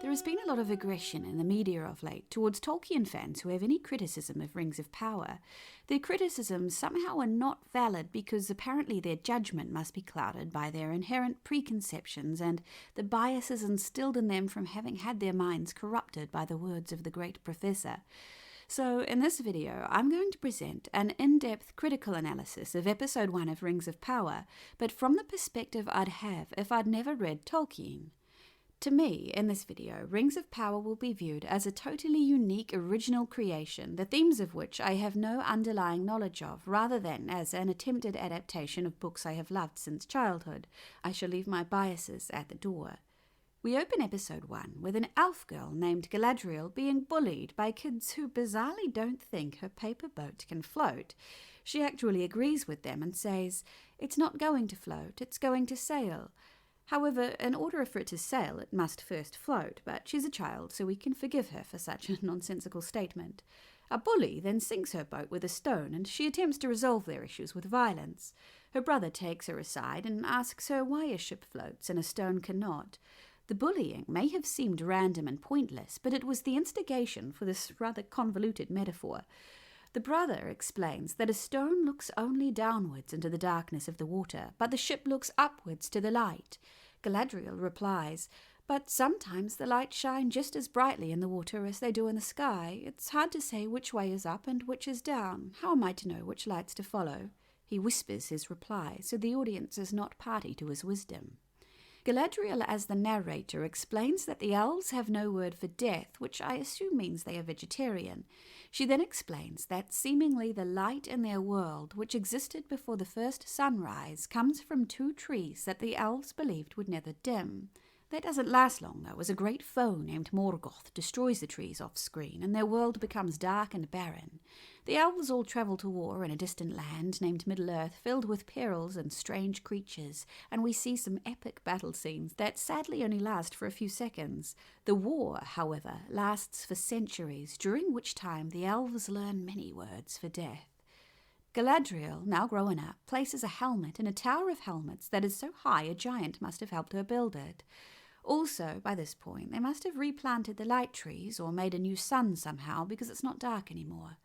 There has been a lot of aggression in the media of late towards Tolkien fans who have any criticism of Rings of Power. Their criticisms somehow are not valid because apparently their judgment must be clouded by their inherent preconceptions and the biases instilled in them from having had their minds corrupted by the words of the great professor. So in this video, I'm going to present an in-depth critical analysis of episode 1 of Rings of Power, but from the perspective I'd have if I'd never read Tolkien. To me, in this video, Rings of Power will be viewed as a totally unique original creation, the themes of which I have no underlying knowledge of, rather than as an attempted adaptation of books I have loved since childhood. I shall leave my biases at the door. We open episode 1 with an elf girl named Galadriel being bullied by kids who bizarrely don't think her paper boat can float. She actually agrees with them and says, "It's not going to float, it's going to sail." However, in order for it to sail, it must first float, but she's a child, so we can forgive her for such a nonsensical statement. A bully then sinks her boat with a stone, and she attempts to resolve their issues with violence. Her brother takes her aside and asks her why a ship floats and a stone cannot. The bullying may have seemed random and pointless, but it was the instigation for this rather convoluted metaphor. The brother explains that a stone looks only downwards into the darkness of the water, but the ship looks upwards to the light. Galadriel replies, "But sometimes the lights shine just as brightly in the water as they do in the sky. It's hard to say which way is up and which is down. How am I to know which lights to follow?" He whispers his reply, so the audience is not party to his wisdom. Galadriel, as the narrator, explains that the elves have no word for death, which I assume means they are vegetarian. She then explains that seemingly the light in their world, which existed before the first sunrise, comes from two trees that the elves believed would never dim. That doesn't last long, though, as a great foe named Morgoth destroys the trees off-screen, and their world becomes dark and barren. The elves all travel to war in a distant land named Middle-earth, filled with perils and strange creatures, and we see some epic battle scenes that sadly only last for a few seconds. The war, however, lasts for centuries, during which time the elves learn many words for death. Galadriel, now grown up, places a helmet in a tower of helmets that is so high a giant must have helped her build it. Also, by this point, they must have replanted the light trees or made a new sun somehow because it's not dark anymore.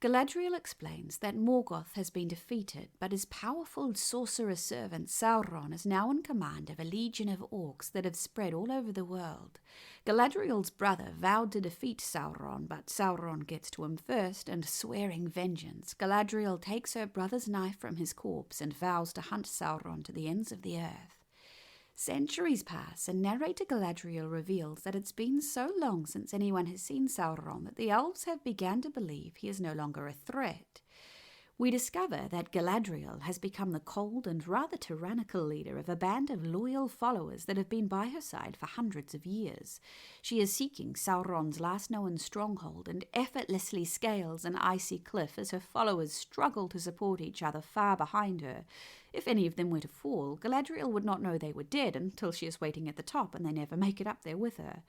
Galadriel explains that Morgoth has been defeated, but his powerful sorcerer servant Sauron is now in command of a legion of orcs that have spread all over the world. Galadriel's brother vowed to defeat Sauron, but Sauron gets to him first, and swearing vengeance, Galadriel takes her brother's knife from his corpse and vows to hunt Sauron to the ends of the earth. Centuries pass, and narrator Galadriel reveals that it's been so long since anyone has seen Sauron that the elves have begun to believe he is no longer a threat. We discover that Galadriel has become the cold and rather tyrannical leader of a band of loyal followers that have been by her side for hundreds of years. She is seeking Sauron's last known stronghold and effortlessly scales an icy cliff as her followers struggle to support each other far behind her. If any of them were to fall, Galadriel would not know they were dead until she is waiting at the top and they never make it up there with her.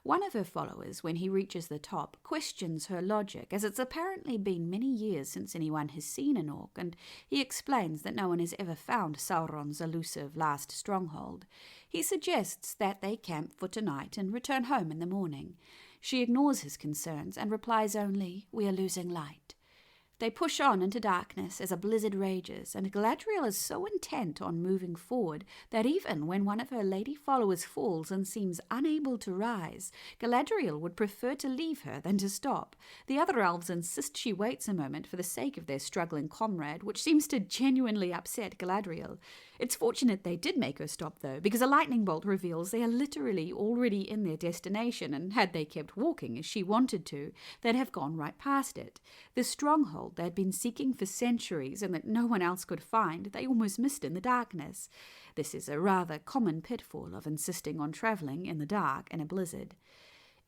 One of her followers, when he reaches the top, questions her logic, as it's apparently been many years since anyone has seen an orc, and he explains that no one has ever found Sauron's elusive last stronghold. He suggests that they camp for tonight and return home in the morning. She ignores his concerns and replies only, "We are losing light." They push on into darkness as a blizzard rages, and Galadriel is so intent on moving forward that even when one of her lady followers falls and seems unable to rise, Galadriel would prefer to leave her than to stop. The other elves insist she waits a moment for the sake of their struggling comrade, which seems to genuinely upset Galadriel. It's fortunate they did make her stop, though, because a lightning bolt reveals they are literally already in their destination, and had they kept walking as she wanted to, they'd have gone right past it. The stronghold they had been seeking for centuries and that no one else could find, they almost missed in the darkness. This is a rather common pitfall of insisting on travelling in the dark in a blizzard.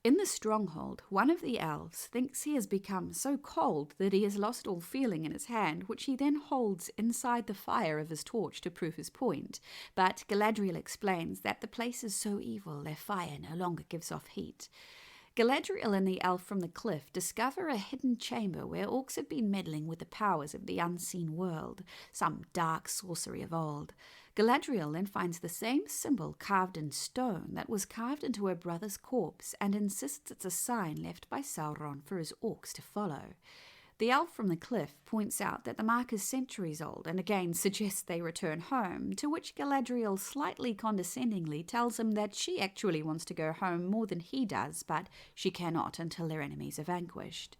In the stronghold, one of the elves thinks he has become so cold that he has lost all feeling in his hand, which he then holds inside the fire of his torch to prove his point. But Galadriel explains that the place is so evil their fire no longer gives off heat. Galadriel and the elf from the cliff discover a hidden chamber where orcs have been meddling with the powers of the unseen world, some dark sorcery of old. Galadriel then finds the same symbol carved in stone that was carved into her brother's corpse and insists it's a sign left by Sauron for his orcs to follow. The elf from the cliff points out that the mark is centuries old and again suggests they return home, to which Galadriel slightly condescendingly tells him that she actually wants to go home more than he does, but she cannot until their enemies are vanquished.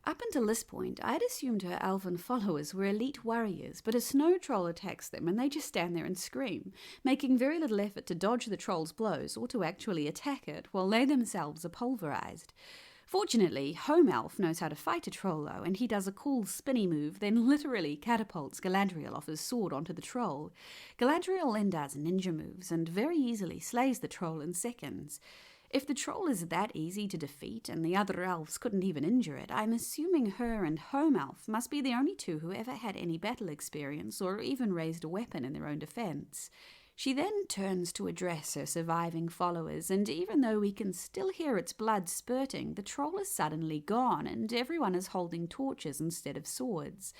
Up until this point, I'd assumed her elven followers were elite warriors, but a snow troll attacks them and they just stand there and scream, making very little effort to dodge the troll's blows or to actually attack it, while they themselves are pulverized. Fortunately, Home Elf knows how to fight a troll though, and he does a cool spinny move, then literally catapults Galadriel off his sword onto the troll. Galadriel then does ninja moves and very easily slays the troll in seconds. If the troll is that easy to defeat and the other elves couldn't even injure it, I'm assuming her and Home Elf must be the only two who ever had any battle experience or even raised a weapon in their own defense. She then turns to address her surviving followers, and even though we can still hear its blood spurting, the troll is suddenly gone and everyone is holding torches instead of swords.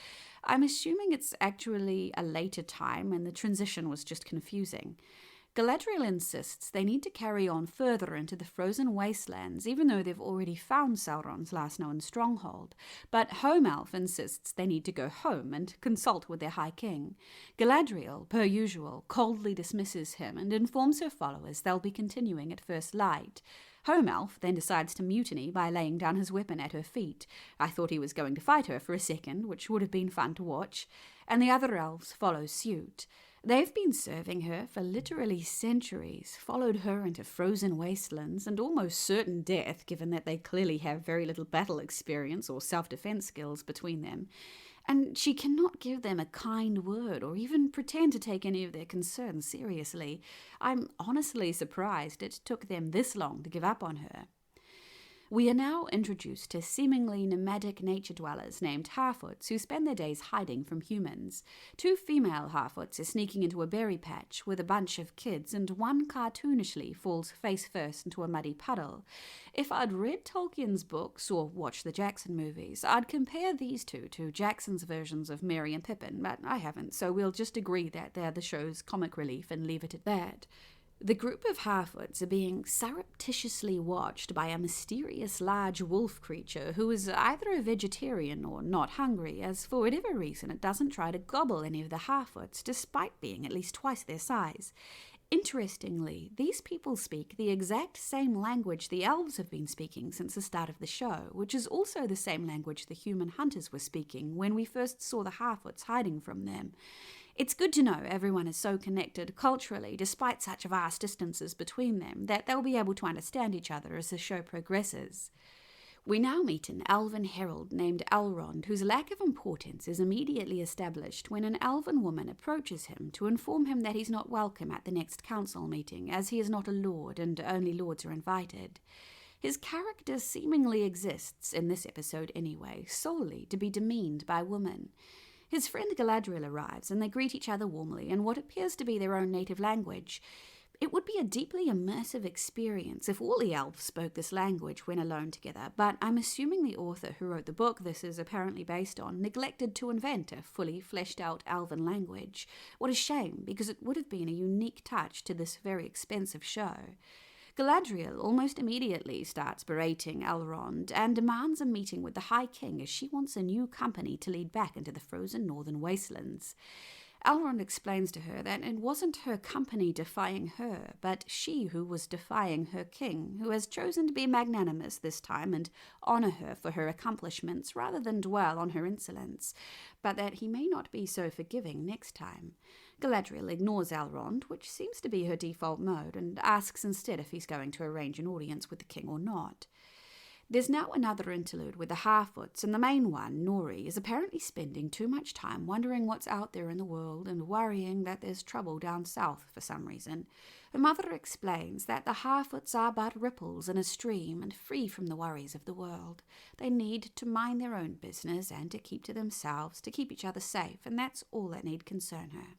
I'm assuming it's actually a later time and the transition was just confusing. Galadriel insists they need to carry on further into the frozen wastelands, even though they've already found Sauron's last known stronghold. But Home Elf insists they need to go home and consult with their High King. Galadriel, per usual, coldly dismisses him and informs her followers they'll be continuing at first light. Home Elf then decides to mutiny by laying down his weapon at her feet. I thought he was going to fight her for a second, which would have been fun to watch, and the other elves follow suit. They've been serving her for literally centuries, followed her into frozen wastelands and almost certain death, given that they clearly have very little battle experience or self-defense skills between them. And she cannot give them a kind word or even pretend to take any of their concerns seriously. I'm honestly surprised it took them this long to give up on her. We are now introduced to seemingly nomadic nature dwellers named Harfoots who spend their days hiding from humans. 2 female Harfoots are sneaking into a berry patch with a bunch of kids, and one cartoonishly falls face first into a muddy puddle. If I'd read Tolkien's books or watched the Jackson movies, I'd compare these two to Jackson's versions of Merry and Pippin, but I haven't, so we'll just agree that they're the show's comic relief and leave it at that. The group of Harfoots are being surreptitiously watched by a mysterious large wolf creature who is either a vegetarian or not hungry, as for whatever reason it doesn't try to gobble any of the Harfoots, despite being at least twice their size. Interestingly, these people speak the exact same language the elves have been speaking since the start of the show, which is also the same language the human hunters were speaking when we first saw the Harfoots hiding from them. It's good to know everyone is so connected culturally, despite such vast distances between them, that they'll be able to understand each other as the show progresses. We now meet an elven herald named Elrond, whose lack of importance is immediately established when an elven woman approaches him to inform him that he's not welcome at the next council meeting, as he is not a lord and only lords are invited. His character seemingly exists, in this episode anyway, solely to be demeaned by women. His friend Galadriel arrives and they greet each other warmly in what appears to be their own native language. It would be a deeply immersive experience if all the elves spoke this language when alone together, but I'm assuming the author who wrote the book this is apparently based on neglected to invent a fully fleshed out elven language. What a shame, because it would have been a unique touch to this very expensive show. Galadriel almost immediately starts berating Elrond and demands a meeting with the High King as she wants a new company to lead back into the frozen northern wastelands. Elrond explains to her that it wasn't her company defying her, but she who was defying her king, who has chosen to be magnanimous this time and honour her for her accomplishments rather than dwell on her insolence, but that he may not be so forgiving next time. Galadriel ignores Elrond, which seems to be her default mode, and asks instead if he's going to arrange an audience with the king or not. There's now another interlude with the Harfoots, and the main one, Nori, is apparently spending too much time wondering what's out there in the world and worrying that there's trouble down south for some reason. Her mother explains that the Harfoots are but ripples in a stream and free from the worries of the world. They need to mind their own business and to keep to themselves, to keep each other safe, and that's all that need concern her.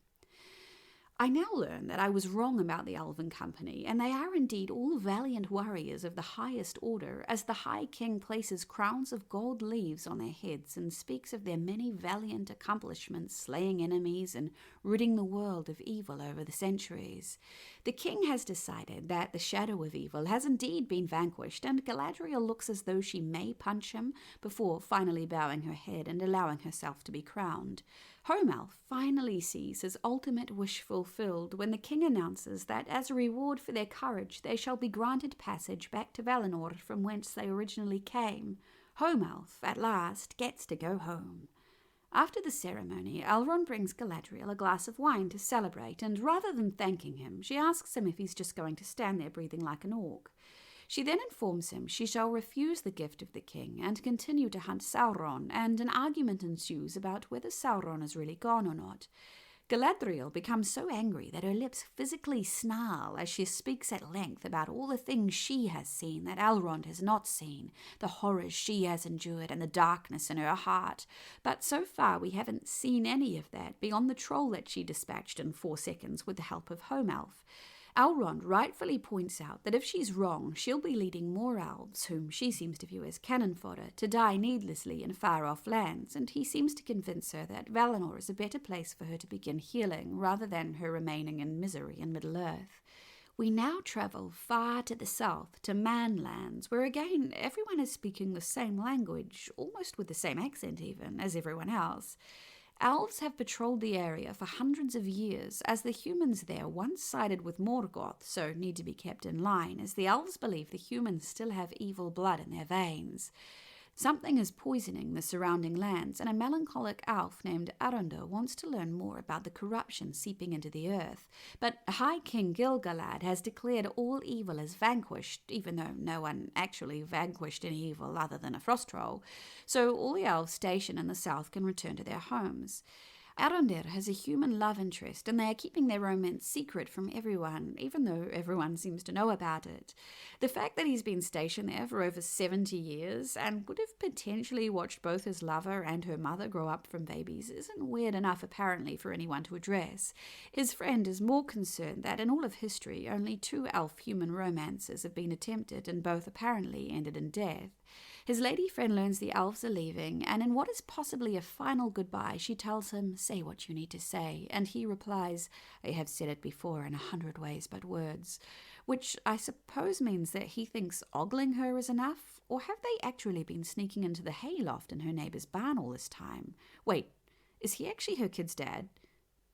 I now learn that I was wrong about the Elven Company, and they are indeed all valiant warriors of the highest order, as the High King places crowns of gold leaves on their heads and speaks of their many valiant accomplishments, slaying enemies and ridding the world of evil over the centuries. The king has decided that the shadow of evil has indeed been vanquished, and Galadriel looks as though she may punch him before finally bowing her head and allowing herself to be crowned. Homelf finally sees his ultimate wish fulfilled when the king announces that as a reward for their courage they shall be granted passage back to Valinor from whence they originally came. Homelf, at last, gets to go home. After the ceremony, Elrond brings Galadriel a glass of wine to celebrate, and rather than thanking him, she asks him if he's just going to stand there breathing like an orc. She then informs him she shall refuse the gift of the king and continue to hunt Sauron, and an argument ensues about whether Sauron is really gone or not. Galadriel becomes so angry that her lips physically snarl as she speaks at length about all the things she has seen that Elrond has not seen, the horrors she has endured and the darkness in her heart. But so far we haven't seen any of that beyond the troll that she dispatched in 4 seconds with the help of Homelf. Elrond rightfully points out that if she's wrong, she'll be leading more elves, whom she seems to view as cannon fodder, to die needlessly in far-off lands, and he seems to convince her that Valinor is a better place for her to begin healing, rather than her remaining in misery in Middle-earth. We now travel far to the south, to Manlands, where again everyone is speaking the same language, almost with the same accent even, as everyone else. Elves have patrolled the area for hundreds of years, as the humans there once sided with Morgoth, so need to be kept in line, as the elves believe the humans still have evil blood in their veins. Something is poisoning the surrounding lands, and a melancholic elf named Arundel wants to learn more about the corruption seeping into the earth. But High King Gil-galad has declared all evil as vanquished, even though no one actually vanquished any evil other than a frost troll, so all the elves stationed in the south can return to their homes. Arondir has a human love interest, and they are keeping their romance secret from everyone, even though everyone seems to know about it. The fact that he's been stationed there for over 70 years and would have potentially watched both his lover and her mother grow up from babies isn't weird enough apparently for anyone to address. His friend is more concerned that in all of history only 2 elf-human romances have been attempted, and both apparently ended in death. His lady friend learns the elves are leaving, and in what is possibly a final goodbye, she tells him, "Say what you need to say," and he replies, "I have said it before in 100 ways but words," which I suppose means that he thinks ogling her is enough, or have they actually been sneaking into the hayloft in her neighbour's barn all this time? Wait, is he actually her kid's dad?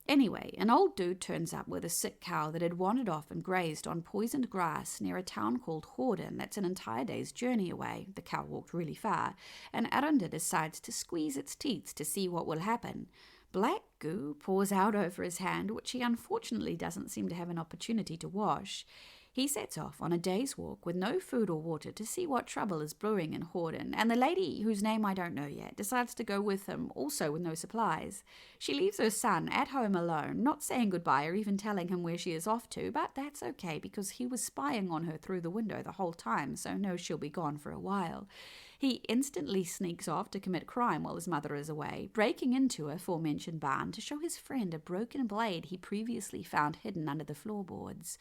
Anyway, an old dude turns up with a sick cow that had wandered off and grazed on poisoned grass near a town called Horden that's an entire day's journey away. The cow walked really far, and Arunda decides to squeeze its teeth to see what will happen. Black goo pours out over his hand, which he unfortunately doesn't seem to have an opportunity to wash. He sets off on a day's walk with no food or water to see what trouble is brewing in Horden, and the lady, whose name I don't know yet, decides to go with him, also with no supplies. She leaves her son at home alone, not saying goodbye or even telling him where she is off to, but that's okay because he was spying on her through the window the whole time, so knows she'll be gone for a while. He instantly sneaks off to commit crime while his mother is away, breaking into a aforementioned barn to show his friend a broken blade he previously found hidden under the floorboards.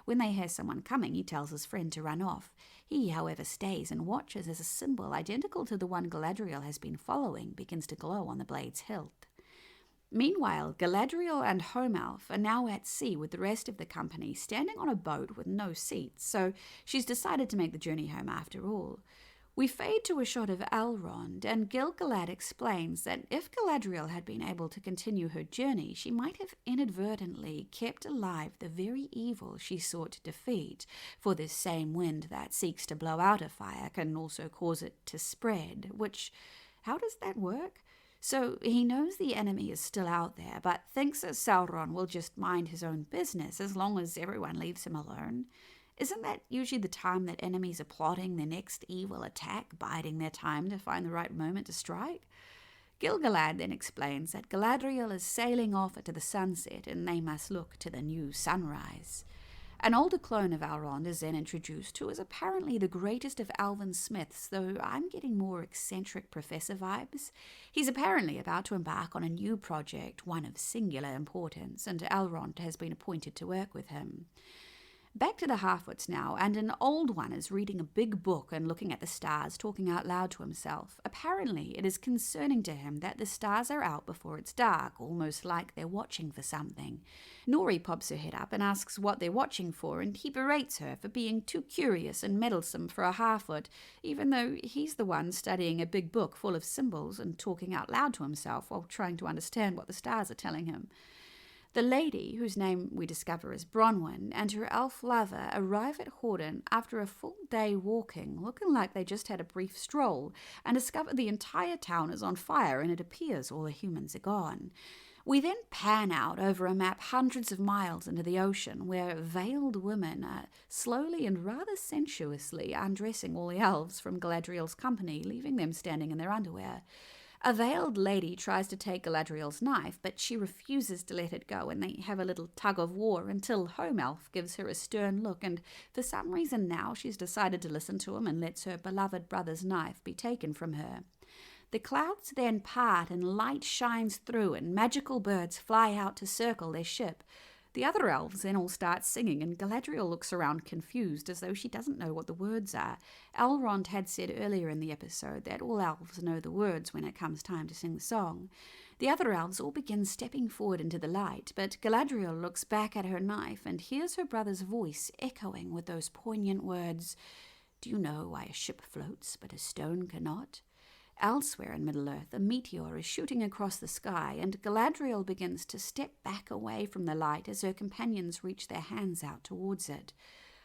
When they hear someone coming, he tells his friend to run off. He, however, stays and watches as a symbol identical to the one Galadriel has been following begins to glow on the blade's hilt. Meanwhile, Galadriel and Homelf are now at sea with the rest of the company, standing on a boat with no seats, so she's decided to make the journey home after all. We fade to a shot of Elrond, and Gil-galad explains that if Galadriel had been able to continue her journey, she might have inadvertently kept alive the very evil she sought to defeat, for this same wind that seeks to blow out a fire can also cause it to spread, which, how does that work? So he knows the enemy is still out there, but thinks that Sauron will just mind his own business as long as everyone leaves him alone. Isn't that usually the time that enemies are plotting their next evil attack, biding their time to find the right moment to strike? Gil-galad then explains that Galadriel is sailing off into the sunset and they must look to the new sunrise. An older clone of Elrond is then introduced, who is apparently the greatest of elven smiths, though I'm getting more eccentric professor vibes. He's apparently about to embark on a new project, one of singular importance, and Elrond has been appointed to work with him. Back to the Harfoots now, and an old one is reading a big book and looking at the stars, talking out loud to himself. Apparently, it is concerning to him that the stars are out before it's dark, almost like they're watching for something. Nori pops her head up and asks what they're watching for, and he berates her for being too curious and meddlesome for a Harfoot, even though he's the one studying a big book full of symbols and talking out loud to himself while trying to understand what the stars are telling him. The lady, whose name we discover is Bronwyn, and her elf lover arrive at Horden after a full day walking, looking like they just had a brief stroll, and discover the entire town is on fire and it appears all the humans are gone. We then pan out over a map hundreds of miles into the ocean, where veiled women are slowly and rather sensuously undressing all the elves from Galadriel's company, leaving them standing in their underwear. A veiled lady tries to take Galadriel's knife, but she refuses to let it go, and they have a little tug of war until Home Elf gives her a stern look, and for some reason now she's decided to listen to him and lets her beloved brother's knife be taken from her. The clouds then part and light shines through, and magical birds fly out to circle their ship. The other elves then all start singing, and Galadriel looks around confused as though she doesn't know what the words are. Elrond had said earlier in the episode that all elves know the words when it comes time to sing the song. The other elves all begin stepping forward into the light, but Galadriel looks back at her knife and hears her brother's voice echoing with those poignant words, "Do you know why a ship floats but a stone cannot?" Elsewhere in Middle-earth, a meteor is shooting across the sky, and Galadriel begins to step back away from the light as her companions reach their hands out towards it.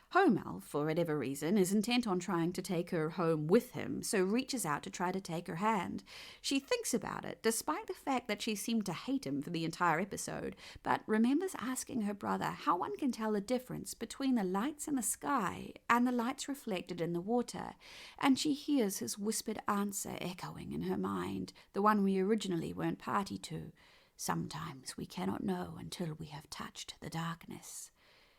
Home Elf, for whatever reason, is intent on trying to take her home with him, so reaches out to try to take her hand. She thinks about it, despite the fact that she seemed to hate him for the entire episode, but remembers asking her brother how one can tell the difference between the lights in the sky and the lights reflected in the water, and she hears his whispered answer echoing in her mind, the one we originally weren't party to. "Sometimes we cannot know until we have touched the darkness."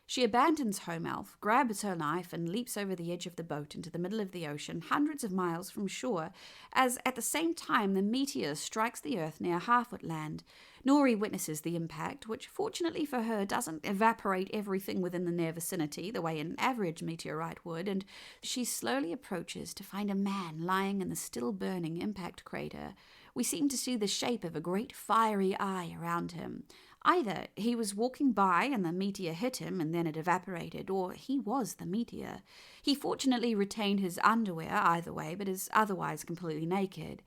She abandons Home Elf, grabs her knife, and leaps over the edge of the boat into the middle of the ocean, hundreds of miles from shore, as at the same time the meteor strikes the earth near Harfoot land. Nori witnesses the impact, which fortunately for her doesn't evaporate everything within the near vicinity the way an average meteorite would, and she slowly approaches to find a man lying in the still burning impact crater. We seem to see the shape of a great fiery eye around him. Either he was walking by and the meteor hit him and then it evaporated, or he was the meteor. He fortunately retained his underwear either way, but is otherwise completely naked.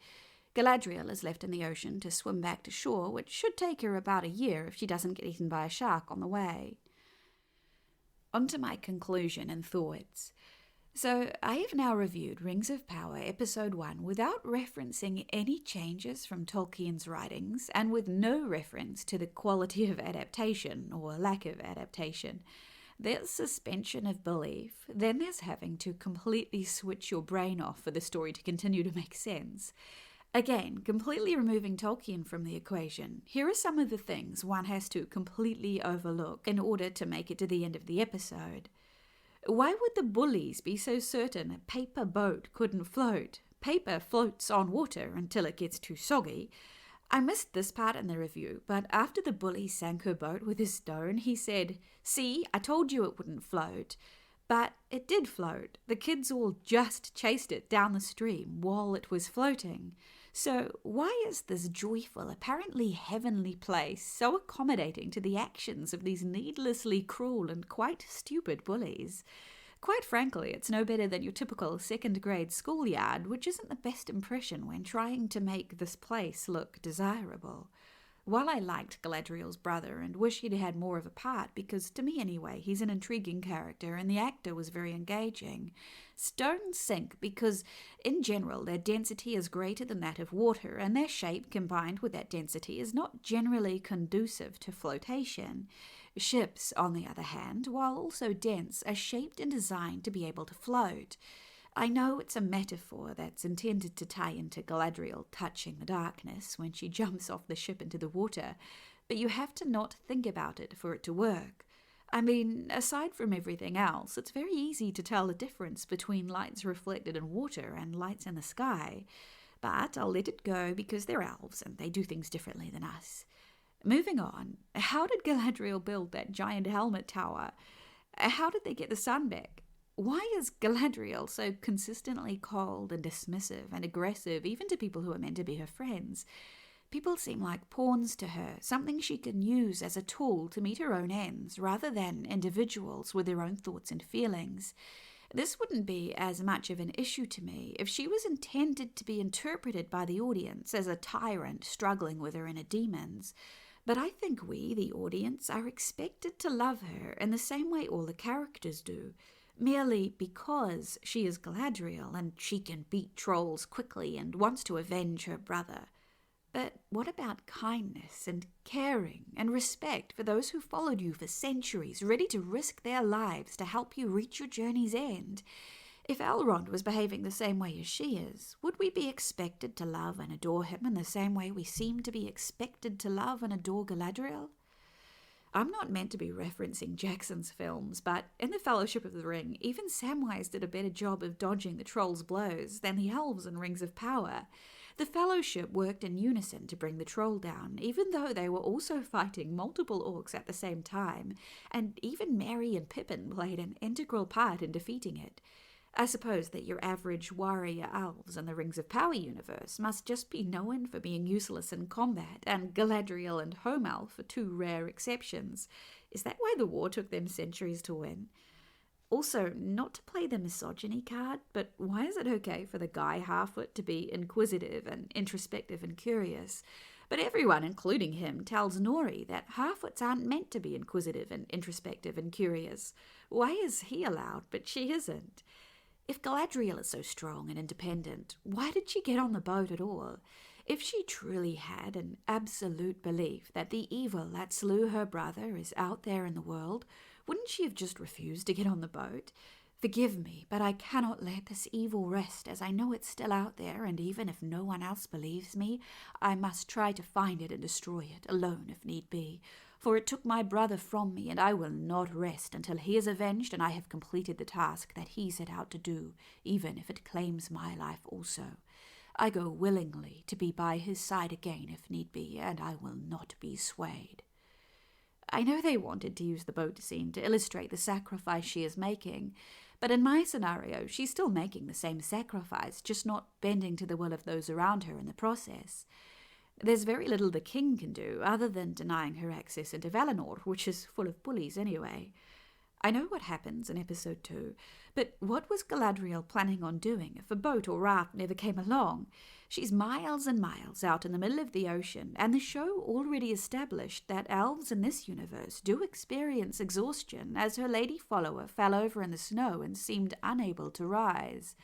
Galadriel is left in the ocean to swim back to shore, which should take her about a year if she doesn't get eaten by a shark on the way. On to my conclusion and thoughts. So, I have now reviewed Rings of Power Episode 1 without referencing any changes from Tolkien's writings and with no reference to the quality of adaptation or lack of adaptation. There's suspension of belief, then there's having to completely switch your brain off for the story to continue to make sense. Again, completely removing Tolkien from the equation, here are some of the things one has to completely overlook in order to make it to the end of the episode. Why would the bullies be so certain a paper boat couldn't float? Paper floats on water until it gets too soggy. I missed this part in the review, but after the bully sank her boat with his stone, he said, "See, I told you it wouldn't float." But it did float. The kids all just chased it down the stream while it was floating. So why is this joyful, apparently heavenly place so accommodating to the actions of these needlessly cruel and quite stupid bullies? Quite frankly, it's no better than your typical second-grade schoolyard, which isn't the best impression when trying to make this place look desirable. While I liked Galadriel's brother and wish he'd had more of a part, because to me anyway, he's an intriguing character and the actor was very engaging, stones sink because, in general, their density is greater than that of water, and their shape combined with that density is not generally conducive to flotation. Ships, on the other hand, while also dense, are shaped and designed to be able to float. I know it's a metaphor that's intended to tie into Galadriel touching the darkness when she jumps off the ship into the water, but you have to not think about it for it to work. I mean, aside from everything else, it's very easy to tell the difference between lights reflected in water and lights in the sky. But I'll let it go because they're elves and they do things differently than us. Moving on, how did Galadriel build that giant helmet tower? How did they get the sun back? Why is Galadriel so consistently cold and dismissive and aggressive, even to people who are meant to be her friends? People seem like pawns to her, something she can use as a tool to meet her own ends, rather than individuals with their own thoughts and feelings. This wouldn't be as much of an issue to me if she was intended to be interpreted by the audience as a tyrant struggling with her inner demons. But I think we, the audience, are expected to love her in the same way all the characters do, merely because she is Galadriel and she can beat trolls quickly and wants to avenge her brother. But what about kindness and caring and respect for those who followed you for centuries, ready to risk their lives to help you reach your journey's end? If Elrond was behaving the same way as she is, would we be expected to love and adore him in the same way we seem to be expected to love and adore Galadriel? I'm not meant to be referencing Jackson's films, but in The Fellowship of the Ring, even Samwise did a better job of dodging the trolls' blows than the elves in Rings of Power. The Fellowship worked in unison to bring the troll down, even though they were also fighting multiple orcs at the same time, and even Merry and Pippin played an integral part in defeating it. I suppose that your average warrior elves in the Rings of Power universe must just be known for being useless in combat, and Galadriel and Homelf are two rare exceptions. Is that why the war took them centuries to win? Also, not to play the misogyny card, but why is it okay for the guy Harfoot to be inquisitive and introspective and curious? But everyone, including him, tells Nori that Harfoots aren't meant to be inquisitive and introspective and curious. Why is he allowed, but she isn't? If Galadriel is so strong and independent, why did she get on the boat at all? If she truly had an absolute belief that the evil that slew her brother is out there in the world, wouldn't she have just refused to get on the boat? Forgive me, but I cannot let this evil rest, as I know it's still out there, and even if no one else believes me, I must try to find it and destroy it, alone if need be. For it took my brother from me, and I will not rest until he is avenged and I have completed the task that he set out to do, even if it claims my life also. I go willingly to be by his side again if need be, and I will not be swayed. I know they wanted to use the boat scene to illustrate the sacrifice she is making, but in my scenario, she's still making the same sacrifice, just not bending to the will of those around her in the process. There's very little the king can do, other than denying her access into Valinor, which is full of bullies anyway. I know what happens in episode 2, but what was Galadriel planning on doing if a boat or raft never came along? She's miles and miles out in the middle of the ocean, and the show already established that elves in this universe do experience exhaustion, as her lady follower fell over in the snow and seemed unable to rise.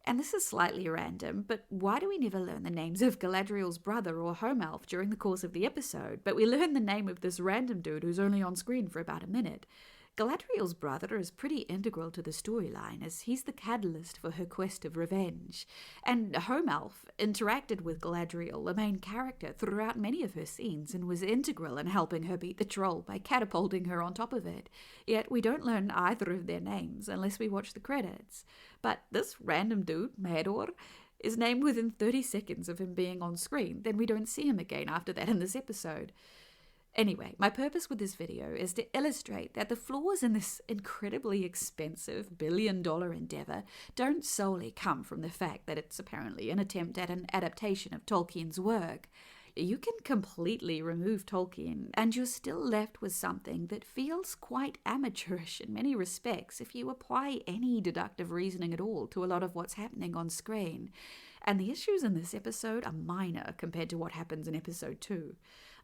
And this is slightly random, but why do we never learn the names of Galadriel's brother or Homelf during the course of the episode, but we learn the name of this random dude who's only on screen for about a minute? Galadriel's brother is pretty integral to the storyline, as he's the catalyst for her quest of revenge. And Homelf interacted with Galadriel, the main character, throughout many of her scenes, and was integral in helping her beat the troll by catapulting her on top of it. Yet we don't learn either of their names unless we watch the credits. But this random dude, Mador, is named within 30 seconds of him being on screen. Then we don't see him again after that in this episode. Anyway, my purpose with this video is to illustrate that the flaws in this incredibly expensive billion-dollar endeavor don't solely come from the fact that it's apparently an attempt at an adaptation of Tolkien's work. You can completely remove Tolkien and you're still left with something that feels quite amateurish in many respects if you apply any deductive reasoning at all to a lot of what's happening on screen. And the issues in this episode are minor compared to what happens in episode 2.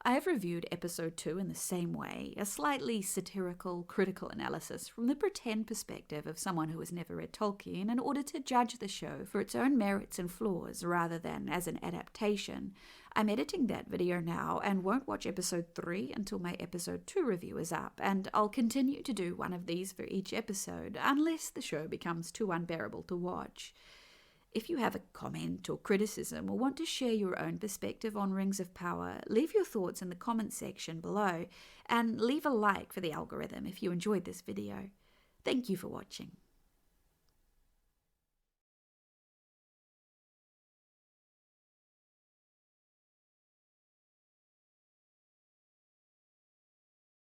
I have reviewed episode 2 in the same way, a slightly satirical, critical analysis from the pretend perspective of someone who has never read Tolkien in order to judge the show for its own merits and flaws rather than as an adaptation. I'm editing that video now and won't watch episode 3 until my episode 2 review is up, and I'll continue to do one of these for each episode unless the show becomes too unbearable to watch. If you have a comment or criticism or want to share your own perspective on Rings of Power, leave your thoughts in the comments section below and leave a like for the algorithm if you enjoyed this video. Thank you for watching.